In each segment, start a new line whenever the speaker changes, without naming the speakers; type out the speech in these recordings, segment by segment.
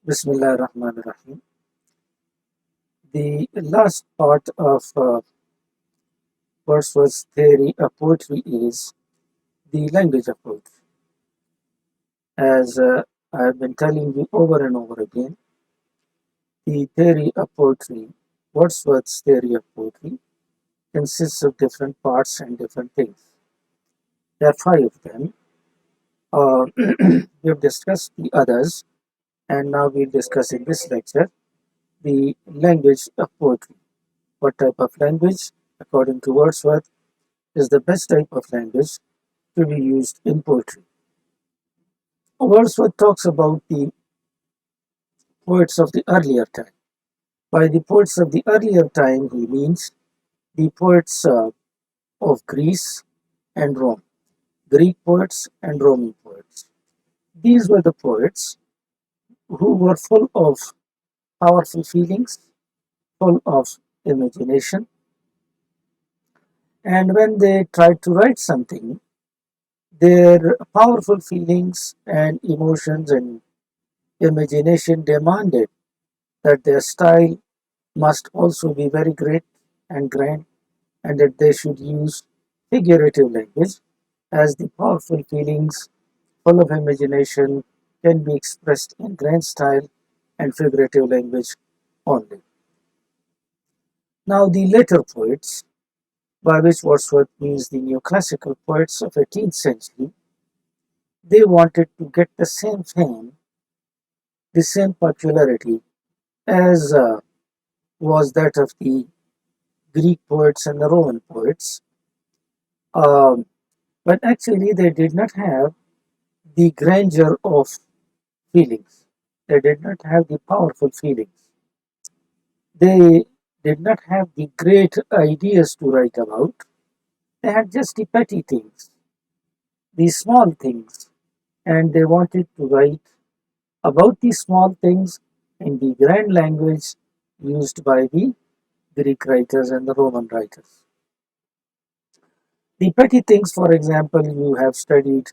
Bismillah Rahman Rahim. The last part of Wordsworth's theory of poetry is the language of poetry. As I have been telling you over and over again, the theory of poetry, Wordsworth's theory of poetry, consists of different parts and different things. There are five of them. We have discussed the others, and now we'll discuss in this lecture the language of poetry. What type of language, according to Wordsworth, is the best type of language to be used in poetry. Wordsworth talks about the poets of the earlier time. By the poets of the earlier time, he means the poets of Greece and Rome, Greek poets and Roman poets. These were the poets who were full of powerful feelings, full of imagination, and when they tried to write something, their powerful feelings and emotions and imagination demanded that their style must also be very great and grand, and that they should use figurative language, as the powerful feelings full of imagination can be expressed in grand style and figurative language only. Now, the later poets, by which Wordsworth means the neoclassical poets of 18th century, they wanted to get the same fame, the same popularity as was that of the Greek poets and the Roman poets. Um, but actually, they did not have the grandeur of feelings. They did not have the powerful feelings. They did not have the great ideas to write about. They had just the petty things, the small things, and they wanted to write about these small things in the grand language used by the Greek writers and the Roman writers. The petty things, for example, you have studied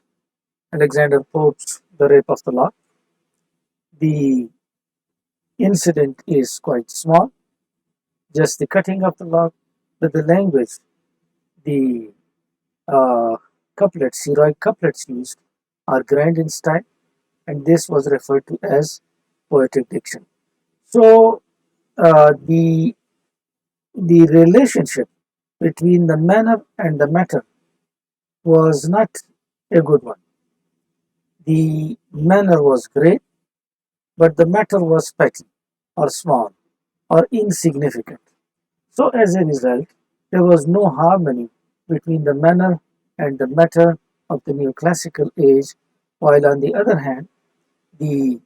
Alexander Pope's The Rape of the Lock. The incident is quite small, just the cutting of the lock, but the language, the uh, couplets, heroic couplets used are grand in style, and this was referred to as poetic diction. So the relationship between the manner and the matter was not a good one. The manner was great, but the matter was petty or small or insignificant. So as a result, there was no harmony between the manner and the matter of the neoclassical age, while on the other hand, the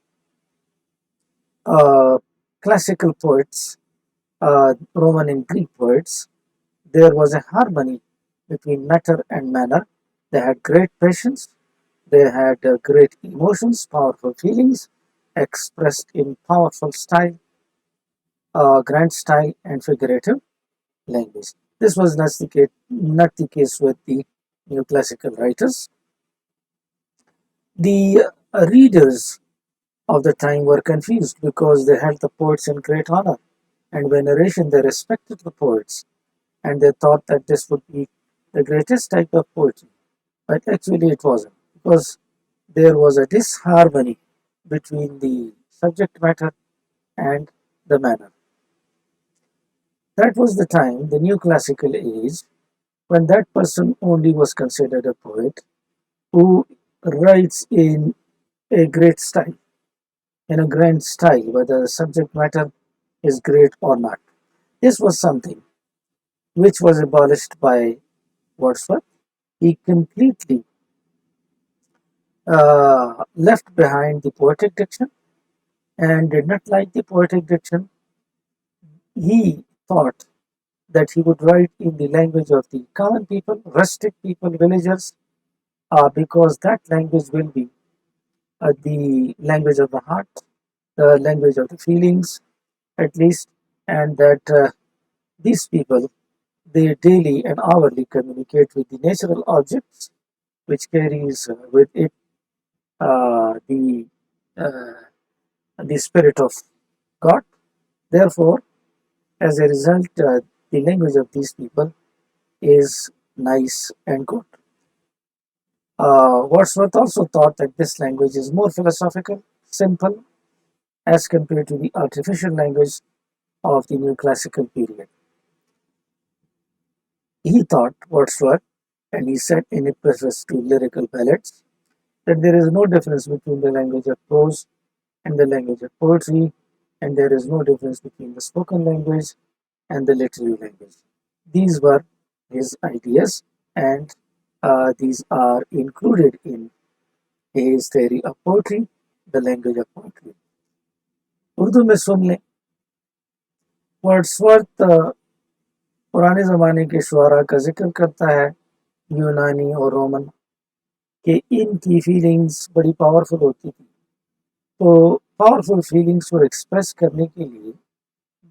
uh, classical poets, Roman and Greek poets, there was a harmony between matter and manner. They had great patience, they had great emotions, powerful feelings expressed in powerful style, grand style, and figurative language. This was not the case with the neoclassical writers. The readers of the time were confused because they held the poets in great honor and veneration. They respected the poets and they thought that this would be the greatest type of poetry. But actually, it wasn't, because there was a disharmony between the subject matter and the manner. That was the time, the new classical age, when that person only was considered a poet who writes in a great style, in a grand style, whether the subject matter is great or not. This was something which was abolished by Wordsworth. He completely left behind the poetic diction and did not like the poetic diction. He thought that he would write in the language of the common people, rustic people, villagers, because that language will be the language of the heart, the language of the feelings, at least, and that these people, they daily and hourly communicate with the natural objects, which carries with it the uh, the spirit of God. Therefore, as a result, the language of these people is nice and good. Wordsworth also thought that this language is more philosophical, simple, as compared to the artificial language of the new classical period. He thought, Wordsworth, and he said in a preface to lyrical ballads, that there is no difference between the language of prose and the language of poetry, and there is no difference between the spoken language and the literary language. These were his ideas, and these are included in his theory of poetry, the language of poetry. Urdu में सुन लें, Wordsworth पुराने ज़माने के शुआरा का जिक्र करता है, यूनानी और रोमन, कि इनकी फीलिंग्स बड़ी पावरफुल होती थी। तो पावरफुल फीलिंग्स को एक्सप्रेस करने के लिए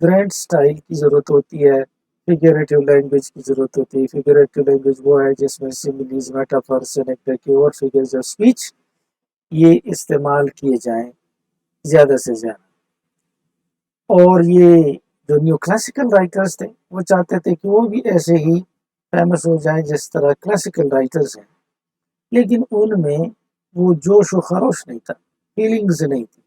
ग्रैंड स्टाइल की ज़रूरत होती है, फिगरेटिव लैंग्वेज की ज़रूरत होती है। फिगरेटिव लैंग्वेज वो है जिसमें सिमिलीज, मेटाफर्स, एनेक्डोटे और फिगर्स ऑफ स्पीच ये इस्तेमाल किए जाएं ज़्यादा से ज़्यादा। और ये जो न्यू क्लासिकल राइटर्स थे वो चाहते थे कि वो भी ऐसे ही फेमस हो जाएं जिस तरह क्लासिकल राइटर्स हैं, लेकिन उनमें वो जोश व खरोश नहीं था, फीलिंग्स नहीं थी।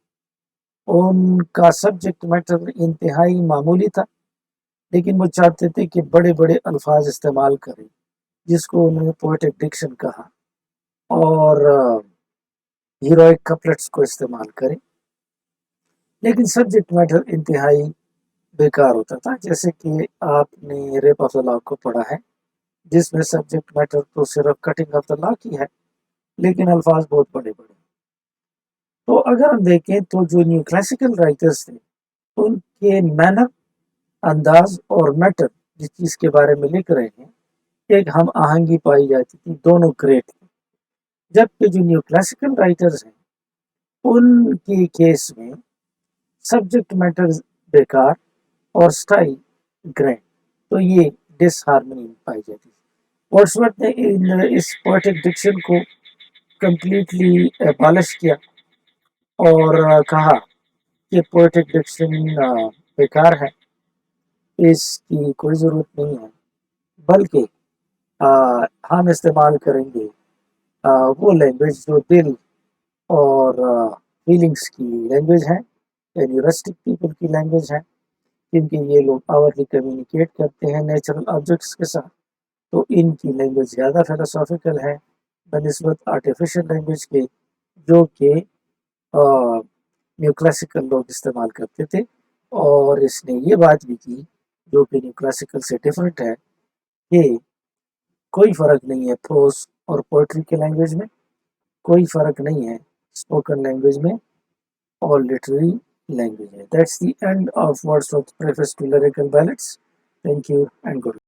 उनका सब्जेक्ट मैटर इंतहाई मामूली था, लेकिन वो चाहते थे कि बड़े बड़े अल्फाज इस्तेमाल करें, जिसको उन्होंने पोएटिक डिक्शन कहा, और हीरोइक कपलेट्स को इस्तेमाल करें, लेकिन सब्जेक्ट मैटर इंतहाई बेकार होता था। जैसे कि आपने रेप ऑफ द लॉ को पढ़ा है, जिसमें सब्जेक्ट मैटर तो सिर्फ कटिंग ऑफ द लॉ की है, लेकिन अल्फाज बहुत बड़े बड़े। तो अगर हम देखें तो जो न्यू क्लासिकल राइटर्स थे उनके मैनर, अंदाज और मैटर जिस चीज़ के बारे में लिख रहे हैं, एक हम आहंगी पाई जाती थी, दोनों ग्रेट थे। जबकि जो न्यू क्लासिकल राइटर्स हैं उनके केस में सब्जेक्ट मैटर बेकार और स्टाइल ग्रैंड, तो ये डिसहार्मनी पाई जाती है। वर्ड्सवर्थ ने इस पोएटिक डिक्शन को कंप्लीटली एबॉलिश किया और कहा कि पोएटिक डिक्शन बेकार है, इसकी कोई ज़रूरत नहीं है, बल्कि हम इस्तेमाल करेंगे वो लैंग्वेज जो दिल और फीलिंग्स की लैंग्वेज है, यानी रस्टिक पीपल की लैंग्वेज है, क्योंकि ये लोग आवरली कम्युनिकेट करते हैं नेचुरल ऑब्जेक्ट्स के साथ। तो इनकी लैंग्वेज ज़्यादा फिलोसॉफिकल है बनिस्बत आर्टिफिशियल लैंग्वेज के, जो कि न्यू क्लासिकल लोग इस्तेमाल करते थे। और इसने ये बात भी की, जो कि न्यू क्लासिकल से डिफरेंट है, कि कोई फ़र्क नहीं है प्रोज और पोइट्री के लैंग्वेज में, कोई फ़र्क नहीं है स्पोकन लैंग्वेज में और लिटरेरी लैंग्वेज है। That's the end of Wordsworth's preface to lyrical ballads. Thank you and good.